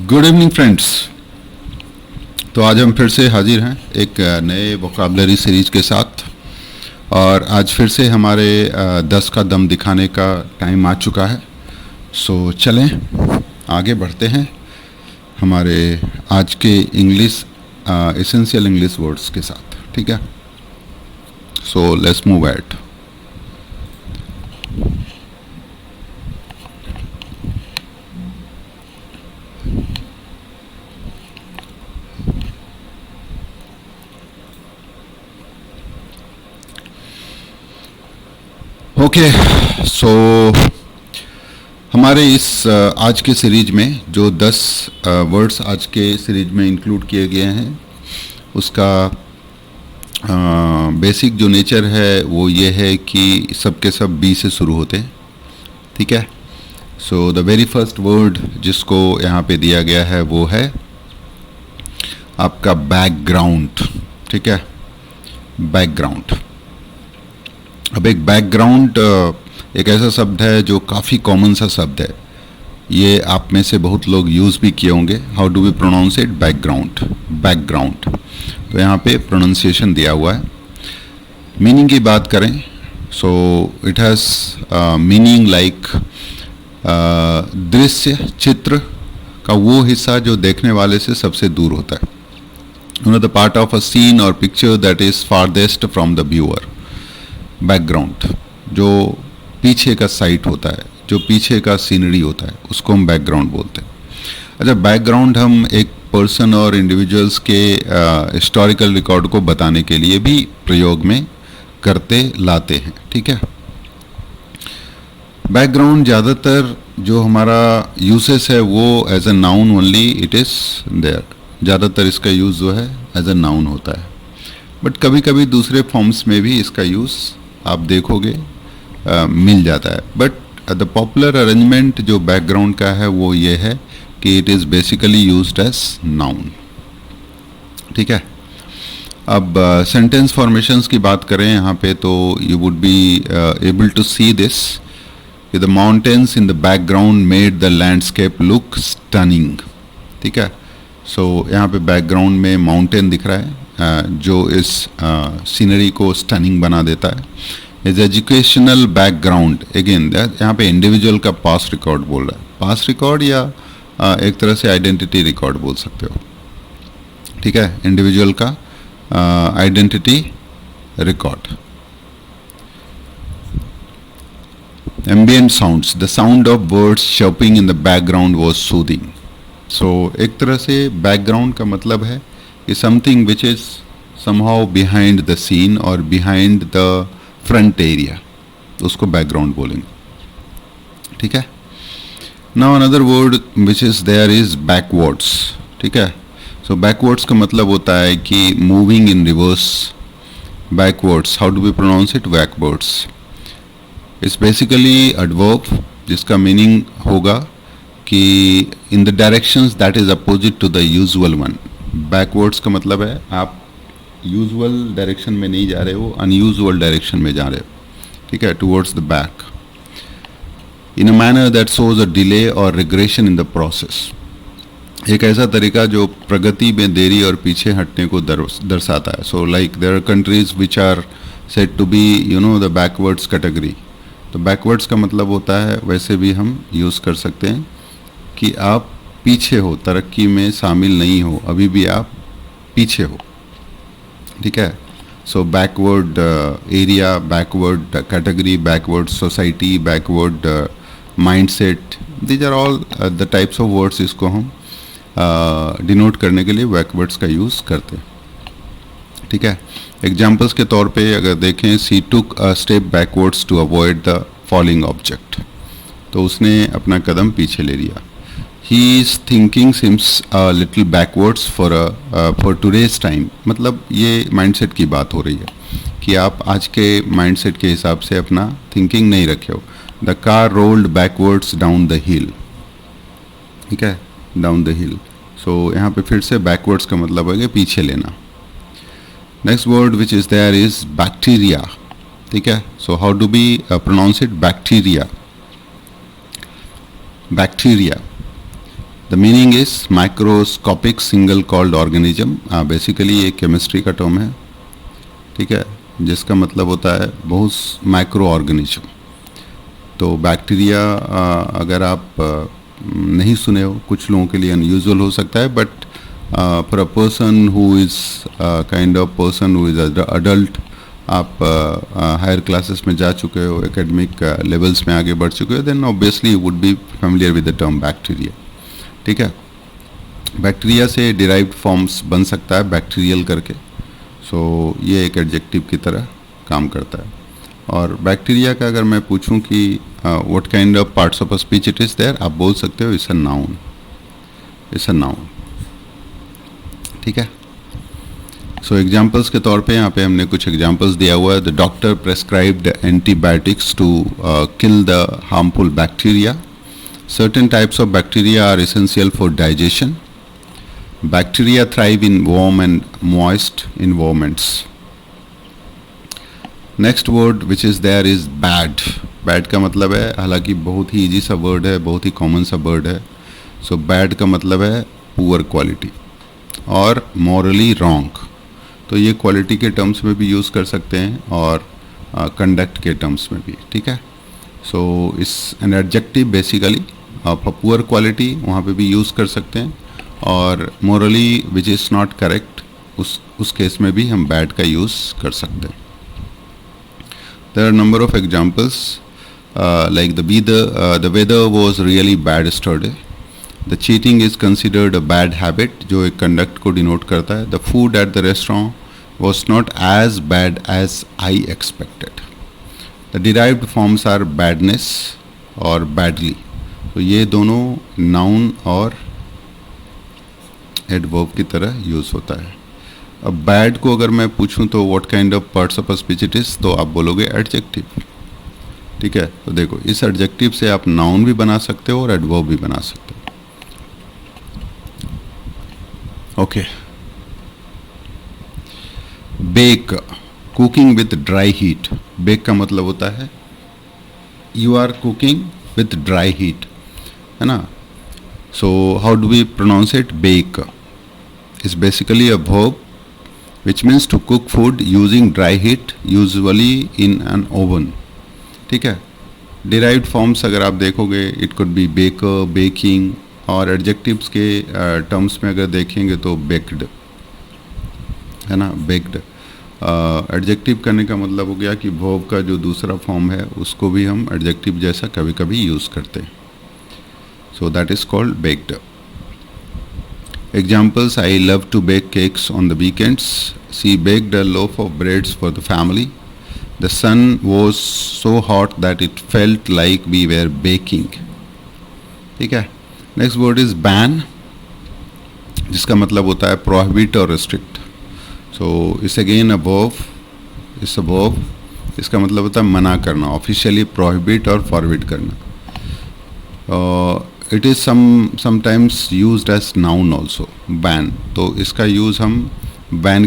Good evening friends. तो आज हम फिर से हाजिर हैं एक नए वोकाबलरी सीरीज के साथ। और आज फिर से हमारे 10 का दम दिखाने का टाइम आ चुका है। सो चलें आगे बढ़ते हैं हमारे आज के इंग्लिश एसेंशियल इंग्लिश वर्ड्स के साथ। ठीक है, so let's move at. Okay, so हमारे इस आज के सीरीज में जो 10 वर्ड्स आज के सीरीज में इंक्लूड किए गए हैं उसका बेसिक जो नेचर है वो ये है कि सब के सब बी से शुरू होते हैं। ठीक है, so the very first word जिसको यहाँ पे दिया गया है वो है आपका बैकग्राउंड। ठीक है, बैकग्राउंड। अब एक बैकग्राउंड एक ऐसा शब्द है जो काफ़ी कॉमन सा शब्द है। ये आप में से बहुत लोग यूज़ भी किए होंगे। How do we pronounce it? Background, background. तो यहाँ पे प्रोनाउंसिएशन दिया हुआ है। मीनिंग की बात करें so it has meaning like दृश्य, चित्र का वो हिस्सा जो देखने वाले से सबसे दूर होता है। The part of a scene और picture that is farthest from the viewer. Background जो पीछे का साइट होता है, जो पीछे का सीनरी होता है, उसको हम बैकग्राउंड बोलते हैं। अच्छा, बैकग्राउंड हम एक पर्सन और इंडिविजुअल्स के हिस्टोरिकल रिकॉर्ड को बताने के लिए भी प्रयोग में करते लाते हैं। ठीक है, बैकग्राउंड ज़्यादातर जो हमारा यूसेस है वो as a noun only it is there. ज़्यादातर इसका यूज़ जो है एज अ नाउन होता है, बट कभी कभी दूसरे फॉर्म्स में भी इसका यूज़ आप देखोगे मिल जाता है। बट द पॉपुलर अरेंजमेंट जो बैकग्राउंड का है वो ये है कि it is basically used as noun. ठीक है, अब सेंटेंस फॉर्मेशंस की बात करें यहाँ पे तो you would be able to see this कि the mountains in the background made the landscape look stunning. ठीक है, सो यहाँ पे बैकग्राउंड में माउंटेन दिख रहा है जो इस सीनरी को स्टनिंग बना देता है। इज एजुकेशनल बैकग्राउंड, अगेन यहाँ पे इंडिविजुअल का पास्ट रिकॉर्ड बोल रहा है। पास्ट रिकॉर्ड या एक तरह से आइडेंटिटी रिकॉर्ड बोल सकते हो। ठीक है, इंडिविजुअल का identity record. Ambient sounds, the sound of birds chirping in the background was soothing. So एक तरह से बैकग्राउंड का मतलब है कि something which is somehow behind the scene और बिहाइंड द फ्रंट एरिया, उसको बैकग्राउंड बोलेंगे। ठीक है, now another word which is there is backwards. ठीक है, सो बैकवर्ड्स का मतलब होता है कि moving in reverse. Backwards, how do we pronounce it? Backwards. It's basically adverb जिसका मीनिंग होगा कि in the directions that is opposite to the usual one. Backwards का मतलब है आप यूजुअल डायरेक्शन में नहीं जा रहे हो, अनयूजुअल डायरेक्शन में जा रहे हो। ठीक है, towards the back in a manner that shows a delay और रिग्रेशन इन द प्रोसेस। एक ऐसा तरीका जो प्रगति में देरी और पीछे हटने को दर्शाता है। So like there are countries which are said to be the backwards category. तो बैकवर्ड्स का मतलब होता है, वैसे भी हम यूज़ कर सकते हैं कि आप पीछे हो, तरक्की में शामिल नहीं हो, अभी भी आप पीछे हो। ठीक है, so backward area, backward category, backward society, backward mindset, these are all the types of words इसको हम डिनोट करने के लिए बैकवर्ड्स का यूज़ करते हैं। ठीक है, एग्जाम्पल्स के तौर पे अगर देखें, she took a step backwards to avoid the falling object. तो उसने अपना कदम पीछे ले लिया। He is thinking seems a little backwards for today's time। मतलब ये माइंडसेट की बात हो रही है कि आप आज के माइंडसेट के हिसाब से अपना थिंकिंग नहीं रखे हो। The car rolled backwards down the hill। ठीक है, डाउन द हिल। सो यहाँ पे फिर से बैकवर्ड्स का मतलब है कि पीछे लेना। Next word which is there is bacteria. ठीक है, so how do be pronounce it? Bacteria. Bacteria the meaning is microscopic single called organism. Basically ये केमिस्ट्री का टर्म है, ठीक है, जिसका मतलब होता है बहुत माइक्रो ऑर्गेनिज्म। तो बैक्टीरिया अगर आप नहीं सुने हो, कुछ लोगों के लिए अनयूजुअल हो सकता है, but for a person who is kind of person who is adult, आप हायर क्लासेस में जा चुके हो, एकेडमिक लेवल्स में आगे बढ़ चुके हो, then obviously you would be familiar with the term bacteria, ठीक है। बैक्टीरिया से डिराइव्ड फॉर्म्स बन सकता है बैक्टीरियल करके, सो ये एक एडजेक्टिव की तरह काम करता है। और बैक्टीरिया का अगर मैं पूछूं कि what kind of parts of a speech it is there, आप बोल सकते हो it's a noun, it's a noun, ठीक है। सो एग्जाम्पल्स के तौर पे यहाँ पे हमने कुछ एग्जाम्पल्स दिया हुआ है। The doctor prescribed antibiotics to kill the harmful bacteria. Certain types of bacteria are essential for digestion. Bacteria thrive in warm and moist environments. Next word which is there is bad. Bad का मतलब है, हालांकि बहुत ही easy सा word है, बहुत ही common सा word है। सो बैड का मतलब है पुअर क्वालिटी और मॉरली रॉन्ग। तो ये क्वालिटी के टर्म्स में भी यूज़ कर सकते हैं और कंडक्ट के टर्म्स में भी, ठीक है। So is an adjective basically of a poor quality वहाँ पे भी यूज़ कर सकते हैं, और morally which is not correct उस केस में भी हम बैड का यूज़ कर सकते हैं। There are number of examples like the weather was really bad yesterday. The cheating is considered a bad habit, जो एक कंडक्ट को डिनोट करता है। The food at the restaurant was not as bad as I expected. The derived forms are badness और badly. तो ये दोनों noun और एडवर्ब की तरह यूज़ होता है। अब बैड को अगर मैं पूछूं तो what kind of parts of a speech it is, तो आप बोलोगे एडजेक्टिव, ठीक है। तो देखो इस एडजेक्टिव से आप नाउन भी बना सकते हो और एडवर्ब भी बना सकते हो। Okay, bake, cooking with dry heat. Bake का मतलब होता है you are cooking with dry heat, है ना। So how do we pronounce it? Bake is basically a verb which means to cook food using dry heat, usually in an oven, ठीक है। derived forms अगर आप देखोगे it could be baker, baking, और adjectives के terms में अगर देखेंगे तो baked, है ना, baked। adjective करने का मतलब हो गया कि verb का जो दूसरा form है उसको भी हम adjective जैसा कभी कभी यूज़ करते हैं, so that is called baked. Examples: I love to bake cakes on the weekends. She baked a loaf of breads for the family. The sun was so hot that it felt like we were baking. ठीक है। Next word is ban, जिसका मतलब होता है prohibit और restrict. So it's again a verb. It's a verb. इसका मतलब होता है मना करना, officially prohibit और forbid करना। It is sometimes used as noun also, ban. तो इसका यूज़ हम बैन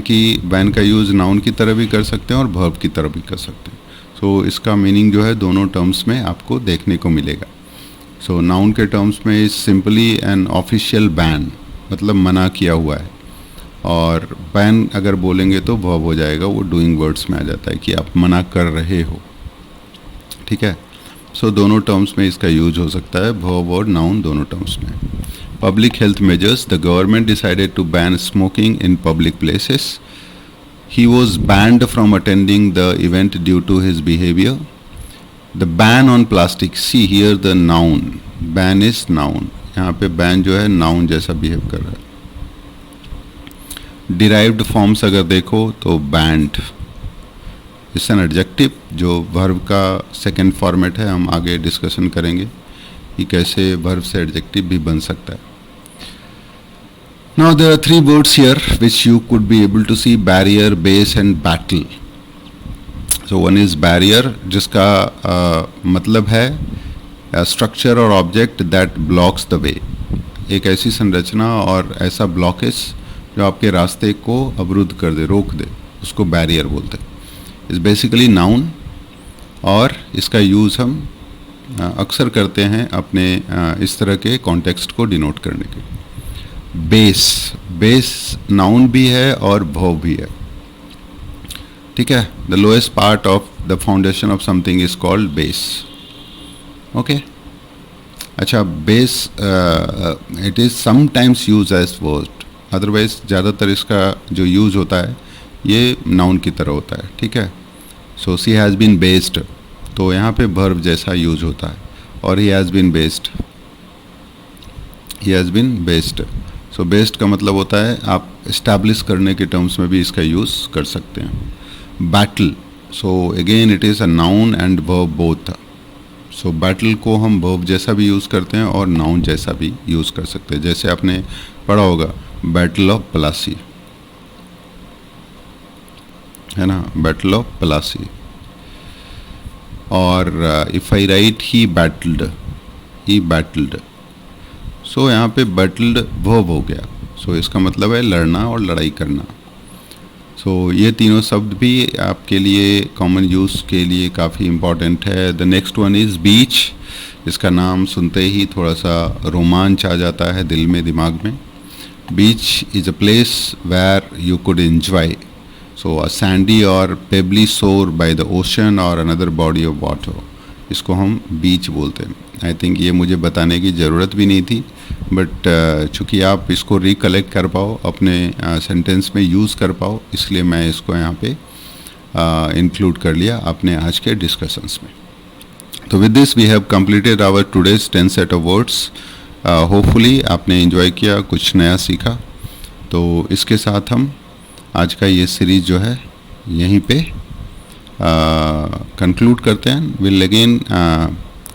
का यूज़ नाउन की तरह भी कर सकते हैं और वर्ब की तरह भी कर सकते हैं। सो इसका मीनिंग जो है दोनों टर्म्स में आपको देखने को मिलेगा। सो नाउन के टर्म्स में is simply an official ban, मतलब मना किया हुआ है, और बैन अगर बोलेंगे तो वर्ब हो जाएगा, वो डूइंग वर्ड्स में आ जाता है कि आप मना कर रहे हो, ठीक है। सो दोनों टर्म्स में इसका यूज हो सकता है, वर्ब और नाउन दोनों टर्म्स में। Public health measures, the government decided to ban smoking in public places. He was banned from attending the event due to his behaviour. The ban on plastic, see here the noun, ban is noun, यहाँ पे ban जो है noun जैसा behave कर रहा है। Derived forms अगर देखो तो बैंड इट्स एन एडजेक्टिव, जो वर्ब का सेकेंड फॉर्मेट है। हम आगे डिस्कशन करेंगे कि कैसे वर्ब से एडजेक्टिव भी बन सकता है। Now there are 3 words here which you could be able to see, barrier, base and battle. So one is barrier, जिसका मतलब है स्ट्रक्चर और object that blocks the way, एक ऐसी संरचना और ऐसा ब्लॉकेज जो आपके रास्ते को अवरुद्ध कर दे, रोक दे, उसको बैरियर बोलते हैं। इज़ बेसिकली नाउन, और इसका यूज़ हम अक्सर करते हैं अपने इस तरह के कॉन्टेक्स्ट को डिनोट करने के। बेस, बेस नाउन भी है और वर्ब भी है, ठीक है। The lowest part of the foundation of something is called base, okay. अच्छा, base it is sometimes use as word, otherwise ज़्यादातर इसका जो यूज़ होता है ये नाउन की तरह होता है, ठीक है। So she has been based, तो यहाँ पे वर्ब जैसा यूज होता है, और he has been based, he has been based. So based का मतलब होता है आप इस्टेब्लिश करने के टर्म्स में भी इसका यूज़ कर सकते हैं। Battle, so again it is a noun and verb both. So battle को हम वर्ब जैसा भी यूज़ करते हैं और नाउन जैसा भी यूज़ कर सकते हैं। जैसे आपने पढ़ा होगा बैटल ऑफ प्लासी, है ना, बैटल ऑफ प्लासी। और if I write he battled, he battled, so यहाँ पे बैटल्ड वर्ब हो गया। सो इसका मतलब है लड़ना और लड़ाई करना। सो ये तीनों शब्द भी आपके लिए कॉमन यूज़ के लिए काफ़ी इम्पॉर्टेंट है। द नेक्स्ट वन इज़ बीच। इसका नाम सुनते ही थोड़ा सा रोमांच आ जाता है दिल में, दिमाग में। Beach is a place where you could enjoy, so a sandy और pebbly shore by the ocean और अनदर बॉडी ऑफ वाटर, इसको हम बीच बोलते हैं। आई थिंक ये मुझे बताने की ज़रूरत भी नहीं थी, बट चूँकि आप इसको रिकलेक्ट कर पाओ, अपने सेंटेंस में यूज़ कर पाओ, इसलिए मैं इसको यहाँ पे इंक्लूड कर लिया अपने आज के डिस्कशंस में। तो with this we have completed our today's 10 set of words. Hopefully आपने एंजॉय किया, कुछ नया सीखा। तो इसके साथ हम आज का ये सीरीज़ जो है यहीं पे कंक्लूड करते हैं। Will again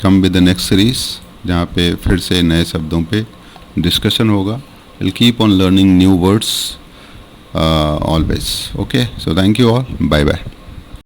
come with the next series, जहाँ पे फिर से नए शब्दों पे डिस्कशन होगा। Will keep on learning new words always, okay. So thank you all, bye bye.